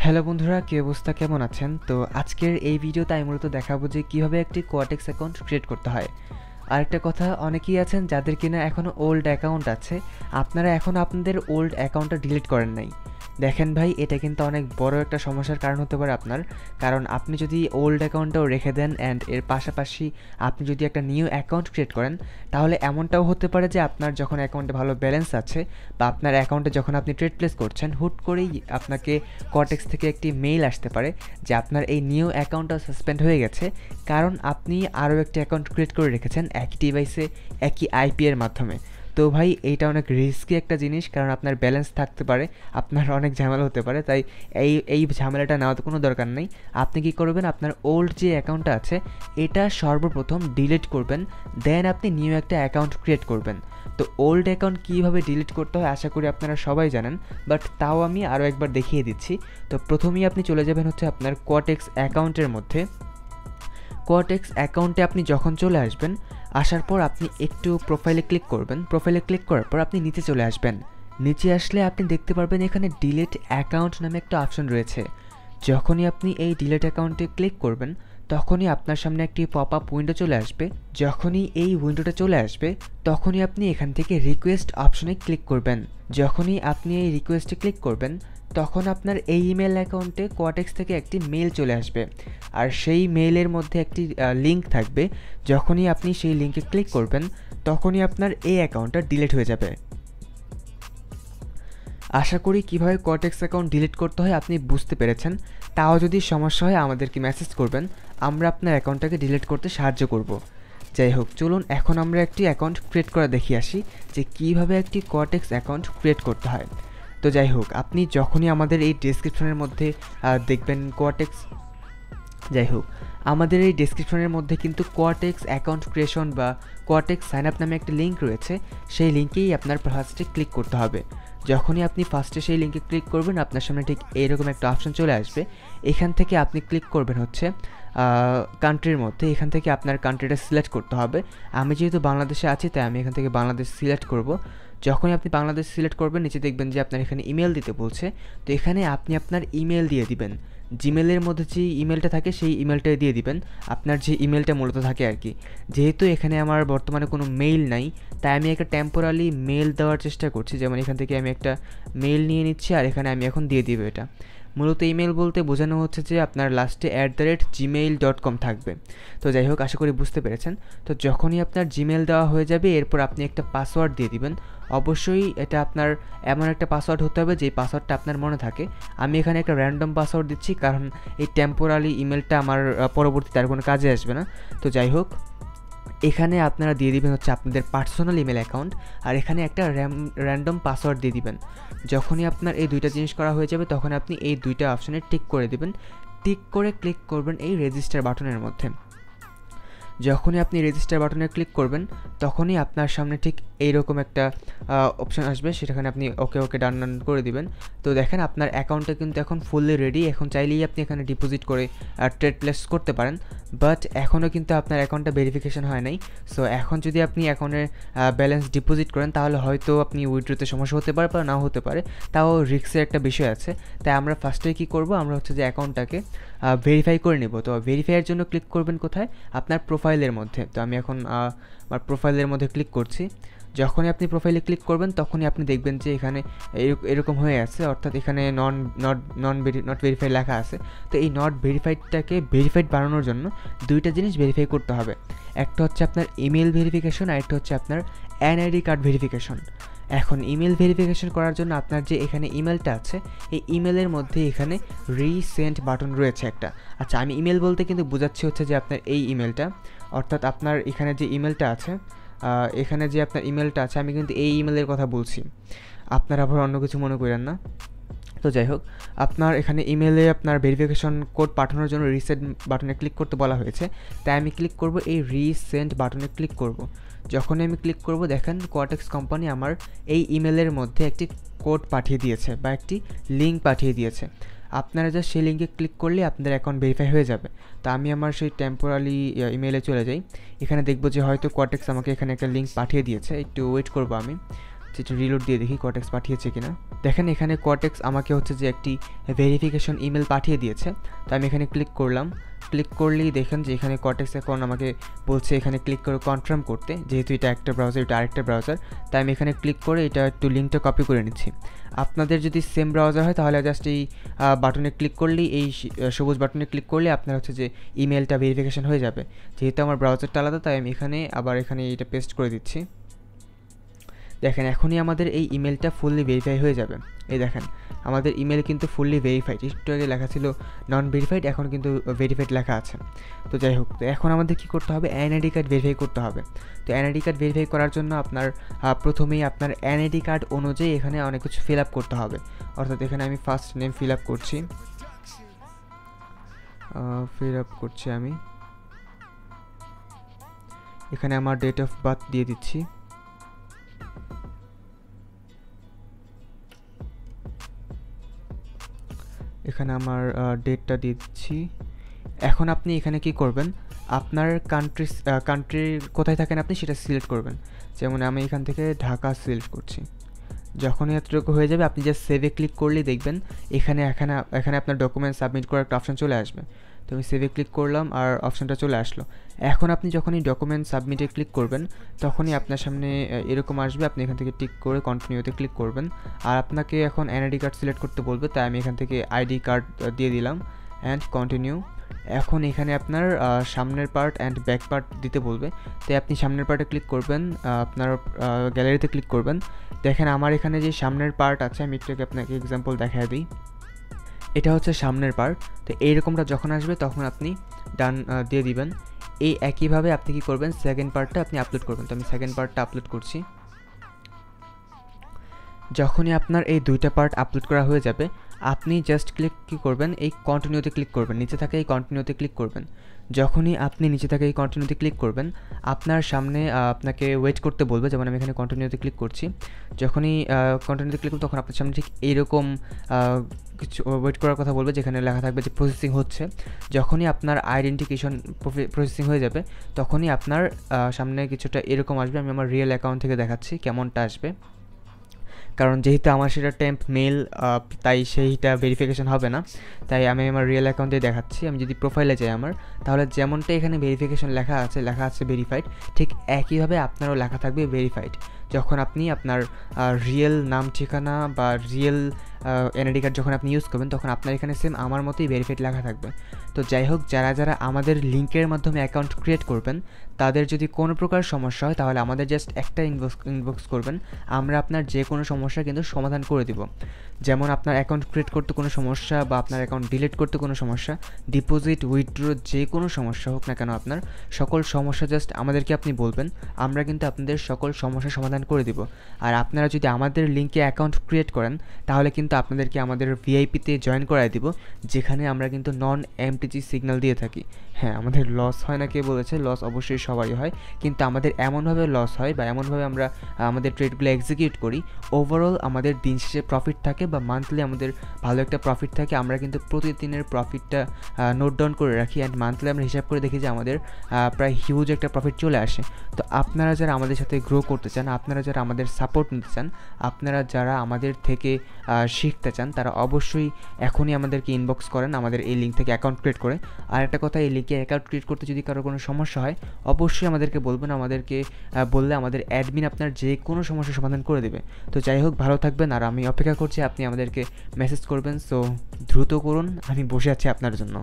Hello বন্ধুরা, কি অবস্থা, কেমন আছেন? তো আজকের এই ভিডিওতে আমি মূলত দেখাবো যে কীভাবে একটি কোয়াটেক্স অ্যাকাউন্ট ক্রিয়েট করতে হয়। আরেকটা কথা, অনেকেই আছেন যাদের কিনা এখনও ওল্ড অ্যাকাউন্ট আছে, আপনারা এখনও আপনাদের ওল্ড অ্যাকাউন্টটা ডিলিট করেন নাই। দেখেন ভাই, এটা কিন্তু অনেক বড় একটা সমস্যার কারণ হতে পারে আপনার। কারণ আপনি যদি ওল্ড অ্যাকাউন্টটাও রেখে দেন অ্যান্ড এর পাশাপাশি আপনি যদি একটা নিউ অ্যাকাউন্ট ক্রিয়েট করেন, তাহলে এমনটাও হতে পারে যে আপনার যখন অ্যাকাউন্টে ভালো ব্যালেন্স আছে বা আপনার অ্যাকাউন্টে যখন আপনি ট্রেড প্লেস করছেন, হুট করেই আপনাকে কোয়াটেক্স থেকে একটি মেইল আসতে পারে যে আপনার এই নিউ অ্যাকাউন্টটা সাসপেন্ড হয়ে গেছে, কারণ আপনি আরও একটি অ্যাকাউন্ট ক্রিয়েট করে রেখেছেন একই ডিভাইসে একই আইপি এর মাধ্যমে। তো ভাই, এইটা অনেক রিস্কি একটা জিনিস, কারণ আপনার ব্যালেন্স থাকতে পারে, আপনার অনেক ঝামেলা হতে পারে। তাই এই ঝামেলাটা নেওয়ার কোনো দরকার নেই। আপনি কি করবেন, আপনার ওল্ড যে অ্যাকাউন্টটা আছে এটা সর্বপ্রথম ডিলিট করবেন, দেন আপনি নিউ একটা অ্যাকাউন্ট ক্রিয়েট করবেন। তো ওল্ড অ্যাকাউন্ট কীভাবে ডিলিট করতে হয় আশা করি আপনারা সবাই জানেন, বাট তাও আমি আরও একবার দেখিয়ে দিচ্ছি। তো প্রথমেই আপনি চলে যাবেন হচ্ছে আপনার কোয়াটেক্স অ্যাকাউন্টের মধ্যে। কোয়াটেক্স অ্যাকাউন্টে আপনি যখন চলে আসবেন, আসার পর আপনি একটু প্রোফাইলে ক্লিক করবেন। প্রোফাইলে ক্লিক করার পর আপনি নিচে চলে আসবেন। নিচে আসলে আপনি দেখতে পারবেন এখানে ডিলিট অ্যাকাউন্ট নামে একটা অপশন রয়েছে। যখনই আপনি এই ডিলিট অ্যাকাউন্টে ক্লিক করবেন, তখনই আপনার সামনে একটি পপ আপ উইন্ডো চলে আসবে। যখনই এই উইন্ডোটা চলে আসবে, তখনই আপনি এখান থেকে রিকোয়েস্ট অপশনে ক্লিক করবেন। যখনই আপনি এই রিকোয়েস্টে ক্লিক করবেন, তখন আপনার এই ইমেল অ্যাকাউন্টে কোয়াটেক্স থেকে একটি মেল চলে আসবে, আর সেই মেইলের মধ্যে একটি লিঙ্ক থাকবে। যখনই আপনি সেই লিঙ্কে ক্লিক করবেন, তখনই আপনার এই অ্যাকাউন্টটা ডিলিট হয়ে যাবে। আশা করি কীভাবে কোয়াটেক্স অ্যাকাউন্ট ডিলিট করতে হয় আপনি বুঝতে পেরেছেন। তাও যদি সমস্যা হয় আমাদেরকে মেসেজ করবেন, আমরা আপনার অ্যাকাউন্টটাকে ডিলিট করতে সাহায্য করব। যাই হোক, চলুন এখন আমরা একটি অ্যাকাউন্ট ক্রিয়েট করা দেখিয়ে আসি যে কীভাবে একটি কোয়াটেক্স অ্যাকাউন্ট ক্রিয়েট করতে হয়। তো যাই হোক, আপনি যখনই আমাদের এই ডেসক্রিপশনের মধ্যে দেখবেন কোয়াটেক্স, যাই হোক আমাদের এই ডেসক্রিপশনের মধ্যে কিন্তু কোয়াটেক্স অ্যাকাউন্ট ক্রিয়েশন বা কোয়াটেক্স সাইন আপ নামে একটা লিঙ্ক রয়েছে। সেই লিঙ্কেই আপনার ফার্স্টে ক্লিক করতে হবে। যখনই আপনি ফার্স্টে সেই লিঙ্কে ক্লিক করবেন, আপনার সামনে ঠিক এইরকম একটা অপশন চলে আসবে। এখান থেকে আপনি ক্লিক করবেন হচ্ছে কান্ট্রির মধ্যে। এখান থেকে আপনার কান্ট্রিটা সিলেক্ট করতে হবে। আমি যেহেতু বাংলাদেশে আছি, তাই আমি এখান থেকে বাংলাদেশ সিলেক্ট করব। যখনই আপনি বাংলাদেশ সিলেক্ট করবেন, নিচে দেখবেন যে আপনার এখানে ইমেল দিতে বলছে। তো এখানে আপনি আপনার ইমেল দিয়ে দিবেন। জিমেলের মধ্যে যে ইমেলটা থাকে সেই ইমেলটাই দিয়ে দিবেন, আপনার যে ইমেলটা মূলত থাকে আর কি। যেহেতু এখানে আমার বর্তমানে কোনো মেইল নাই, তাই আমি একটা টেম্পোরারি মেল দেওয়ার চেষ্টা করছি। যেমন এখান থেকে আমি একটা মেইল নিয়ে নিচ্ছি, আর এখানে আমি এখন দিয়ে দিব এটা। মূলত ইমেল বলতে বোঝানো হচ্ছে যে আপনার লাস্টে @gmail.com থাকবে। তো যাই হোক, আশা করি বুঝতে পেরেছেন। তো যখনই আপনার জিমেল দেওয়া হয়ে যাবে, এরপর আপনি একটা পাসওয়ার্ড দিয়ে দিবেন। অবশ্যই এটা আপনার এমন একটা পাসওয়ার্ড হতে হবে যেই পাসওয়ার্ডটা আপনার মনে থাকে। আমি এখানে একটা র্যান্ডম পাসওয়ার্ড দিচ্ছি, কারণ এই টেম্পোরারি ইমেলটা আমার পরবর্তীতে আর কোনো কাজে আসবে না। তো যাই হোক, এখানে আপনারা দিয়ে দিবেন হচ্ছে আপনাদের পার্সোনাল ইমেল অ্যাকাউন্ট, আর এখানে একটা র্যান্ডম পাসওয়ার্ড দিয়ে দিবেন। যখনই আপনার এই দুইটা জিনিস করা হয়ে যাবে, তখন আপনি এই দুইটা অপশনে টিক করে দিবেন। টিক করে ক্লিক করবেন এই রেজিস্টার বাটনের মধ্যে। যখনই আপনি রেজিস্টার বাটনে ক্লিক করবেন, তখনই আপনার সামনে ঠিক এইরকম একটা অপশান আসবে, সেখানে আপনি ওকে ডান করে দিবেন। তো দেখেন, আপনার অ্যাকাউন্টটা কিন্তু এখন ফুললি রেডি। এখন চাইলেই আপনি এখানে ডিপোজিট করে ট্রেড প্লেস করতে পারেন, বাট এখনও কিন্তু আপনার অ্যাকাউন্টটা ভেরিফিকেশন হয় নাই। সো এখন যদি আপনি অ্যাকাউন্টের ব্যালেন্স ডিপোজিট করেন, তাহলে হয়তো আপনি উইথড্রোতে সমস্যা হতে পারে বা নাও হতে পারে, তাও রিস্কের একটা বিষয় আছে। তাই আমরা ফার্স্টে কী করব, আমরা হচ্ছে যে অ্যাকাউন্টটাকে ভেরিফাই করে নেব। তো ভেরিফাইয়ের জন্য ক্লিক করবেন কোথায়, আপনার প্রোফাইলের মধ্যে। তো আমি এখন আমার প্রোফাইলের মধ্যে ক্লিক করছি। যখনই আপনি প্রোফাইলে ক্লিক করবেন, তখনই আপনি দেখবেন যে এখানে এরকম হয়ে আছে, অর্থাৎ এখানে নট ভেরিফাই লেখা আছে। তো এই নট ভেরিফাইডটাকে ভেরিফাইড বানানোর জন্য দুইটা জিনিস ভেরিফাই করতে হবে। একটা হচ্ছে আপনার ইমেল ভেরিফিকেশন, আর একটা হচ্ছে আপনার এনআইডি কার্ড ভেরিফিকেশন। এখন ইমেল ভেরিফিকেশন করার জন্য আপনার যে এখানে ইমেলটা আছে, এই ইমেলের মধ্যে এখানে রিসেন্ড বাটন রয়েছে একটা। আচ্ছা, আমি ইমেল বলতে কিন্তু বোঝাচ্ছি হচ্ছে যে আপনার এই ইমেলটা, অর্থাৎ আপনার এখানে যে ইমেলটা আছে, এখানে যে আপনার ইমেলটা আছে, আমি কিন্তু এই ইমেলের কথা বলছি, আপনারা আবার অন্য কিছু মনে করেন না। তো যাই হোক, আপনার এখানে ইমেলে আপনার ভেরিফিকেশন কোড পাঠানোর জন্য রিসেন্ড বাটনে ক্লিক করতে বলা হয়েছে। তাই আমি ক্লিক করব এই রিসেন্ড বাটনে ক্লিক করব। যখনই আমি ক্লিক করব, দেখেন কোয়াটেক্স কোম্পানি আমার এই ইমেলের মধ্যে একটি কোড পাঠিয়ে দিয়েছে বা একটি লিঙ্ক পাঠিয়ে দিয়েছে। আপনারা যা সেই লিঙ্কে ক্লিক করলে আপনাদের অ্যাকাউন্ট ভেরিফাই হয়ে যাবে। তো আমি আমার সেই টেম্পোরারি ইমেলে চলে যাই। এখানে দেখব যে হয়তো কোয়াটেক্স আমাকে এখানে একটা লিঙ্ক পাঠিয়ে দিয়েছে, একটু ওয়েট করব আমি। যেটা রিলোড দিয়ে দেখি কর্টেক্স পাঠিয়েছে কিনা। দেখেন এখানে কর্টেক্স আমাকে হচ্ছে যে একটি ভেরিফিকেশন ইমেল পাঠিয়ে দিয়েছে। তো আমি এখানে ক্লিক করলাম, ক্লিক করলেই দেখেন যে এখানে কর্টেক্স অ্যাকাউন্ট আমাকে বলছে এখানে ক্লিক করে কনফার্ম করতে, যেহেতু এটা একটা ব্রাউজার এটা আরেকটা ব্রাউজার, তাই আমি এখানে ক্লিক করে এটা একটু লিঙ্কটা কপি করে নিচ্ছি। আপনাদের যদি সেম ব্রাউজার হয় তাহলে জাস্ট এই বাটনে ক্লিক করলেই, এই সবুজ বাটনে ক্লিক করলে আপনার হচ্ছে যে ইমেলটা ভেরিফিকেশন হয়ে যাবে। যেহেতু আমার ব্রাউজারটা আলাদা তাই আমি এখানে আবার এখানে এটা পেস্ট করে দিচ্ছি। দেখেন এখনই আমাদের এই ইমেলটা ফুললি ভেরিফাই হয়ে যাবে। এই দেখেন আমাদের ইমেল কিন্তু ফুললি ভেরিফাইড, একটু আগে লেখা ছিল নন ভেরিফাইড, এখন কিন্তু ভেরিফাইড লেখা আছে। তো যাই হোক, তো এখন আমাদের কী করতে হবে, এনআইডি কার্ড ভেরিফাই করতে হবে। তো এনআইডি কার্ড ভেরিফাই করার জন্য আপনার প্রথমেই আপনার এনআইডি কার্ড অনুযায়ী এখানে অনেক কিছু ফিল আপ করতে হবে। অর্থাৎ এখানে আমি ফার্স্ট নেম ফিল আপ করছি, আমি এখানে আমার ডেট অফ বার্থ দিয়ে দিচ্ছি। এখানে আমার ডেটটা দিয়ে দিচ্ছি। এখন আপনি এখানে কি করবেন, আপনার কান্ট্রির কোথায় থাকেন আপনি সেটা সিলেক্ট করবেন। যেমন আমি এখান থেকে ঢাকা সিলেক্ট করছি। যখনই এতটুকু হয়ে যাবে আপনি জাস্ট সেভে ক্লিক করলেই দেখবেন এখানে আপনার ডকুমেন্ট সাবমিট করার একটা অপশান চলে আসবে। তো আমি সেভে ক্লিক করলাম আর অপশানটা চলে আসলো। এখন আপনি যখনই ডকুমেন্ট সাবমিটে ক্লিক করবেন তখনই আপনার সামনে এরকম আসবে, আপনি এখান থেকে টিক করে কন্টিনিউতে ক্লিক করবেন। আর আপনাকে এখন এনআইডি কার্ড সিলেক্ট করতে বলবে, তাই আমি এখান থেকে আইডি কার্ড দিয়ে দিলাম অ্যান্ড কন্টিনিউ। এখন এখানে আপনার সামনের পার্ট অ্যান্ড ব্যাক পার্ট দিতে বলবে, তাই আপনি সামনের পার্টে ক্লিক করবেন, আপনার গ্যালারিতে ক্লিক করবেন। দেখেন আমার এখানে যে সামনের পার্ট আছে, আমি একটু আপনাকে এক্সাম্পল দেখায় দিই। এটা হচ্ছে সামনের পার্ট। তো এইরকমটা যখন আসবে তখন আপনি ডান দিয়ে দিবেন। এই একইভাবে আপনি কি করবেন, সেকেন্ড পার্টটা আপনি আপলোড করবেন। তো আমি সেকেন্ড পার্টটা আপলোড করছি। যখনই আপনার এই দুইটা পার্ট আপলোড করা হয়ে যাবে আপনি জাস্ট কী করবেন, এই কন্টিনিউতে ক্লিক করবেন, নিচে থাকে এই কন্টিনিউতে ক্লিক করবেন। যখনই আপনি নিচে থাকে এই কন্টিনিউতে ক্লিক করবেন আপনার সামনে আপনাকে ওয়েট করতে বলবে। যেমন আমি এখানে কন্টিনিউতে ক্লিক করছি, যখনই কন্টিনিউতে ক্লিক করব তখন আপনার সামনে ঠিক এইরকম কিছু ওয়েট করার কথা বলবে, যেখানে লেখা থাকবে যে প্রসেসিং হচ্ছে। যখনই আপনার আইডেন্টিফিকেশন প্রসেসিং হয়ে যাবে তখনই আপনার সামনে কিছুটা এরকম আসবে। আমি আমার রিয়েল অ্যাকাউন্ট থেকে দেখাচ্ছি কেমনটা আসবে, কারণ যেহেতু আমার সেটা টেম্প মেল, তাই সেইটা ভেরিফিকেশন হবে না, তাই আমি আমার রিয়েল অ্যাকাউন্টে দেখাচ্ছি। আমি যদি প্রোফাইলে যাই আমার, তাহলে যেমনটা এখানে ভেরিফিকেশন লেখা আছে ভেরিফাইড, ঠিক একইভাবে আপনারও লেখা থাকবে ভেরিফাইড। যখন আপনি আপনার রিয়েল নাম ঠিকানা বা রিয়েল এনআইডি কার্ড যখন আপনি ইউজ করবেন তখন আপনার এখানে সেম আমার মতোই ভেরিফাইড লেখা থাকবে। তো যাই হোক, যারা আমাদের লিঙ্কের মাধ্যমে অ্যাকাউন্ট ক্রিয়েট করবেন তাদের যদি কোনো প্রকার সমস্যা হয় তাহলে আমাদের জাস্ট একটা ইনবক্স করবেন, আমরা আপনার যে কোনো সমস্যা কিন্তু সমাধান করে দিব। যেমন আপনার অ্যাকাউন্ট ক্রিয়েট করতে কোনো সমস্যা বা আপনার অ্যাকাউন্ট ডিলিট করতে কোনো সমস্যা, ডিপোজিট উইথড্র যে কোনো সমস্যা হোক না কেন, আপনার সকল সমস্যা জাস্ট আমাদেরকে আপনি বলবেন, আমরা কিন্তু আপনাদের সকল সমস্যার সমাধান করে দিব। আর আপনারা যদি আমাদের লিঙ্কে অ্যাকাউন্ট ক্রিয়েট করেন তাহলে কিন্তু আপনাদেরকে আমাদের ভিআইপিতে জয়েন করায় দিব, যেখানে আমরা কিন্তু নন এমটিজি সিগন্যাল দিয়ে থাকি। হ্যাঁ, আমাদের লস হয় না, কে বলেছে? লস অবশ্যই সবারই হয়, কিন্তু আমাদের এমনভাবে লস হয় বা এমনভাবে আমরা আমাদের ট্রেডগুলো এক্সিকিউট করি, ওভারঅল আমাদের দিন শেষে প্রফিট থাকে বা মান্থলি আমাদের ভালো একটা প্রফিট থাকে। আমরা কিন্তু প্রতিদিনের প্রফিটটা নোট ডাউন করে রাখি অ্যান্ড মান্থলি আমরা হিসাব করে দেখি যে আমাদের প্রায় হিউজ একটা প্রফিট চলে আসে। তো আপনারা যারা আমাদের সাথে গ্রো করতে চান, আপনারা যারা আমাদের সাপোর্ট নিতে চান, আপনারা যারা আমাদের থেকে শিখতে চান, তারা অবশ্যই এখনই আমাদেরকে ইনবক্স করেন আমাদের এই লিঙ্ক থেকে অ্যাকাউন্ট ক্রিয়েট করে। আর একটা কথা, এই লিঙ্কে অ্যাকাউন্ট ক্রিয়েট করতে যদি কারো কোনো সমস্যা হয় অবশ্যই আমাদেরকে বলবেন, আমাদেরকে বললে আমাদের অ্যাডমিন আপনার যে কোনো সমস্যার সমাধান করে দেবে। তো যাই হোক, ভালো থাকবেন, আর আমি অপেক্ষা করছি আপনি আমাদেরকে মেসেজ করবেন। সো দ্রুত করুন, আমি বসে আছি আপনার জন্য।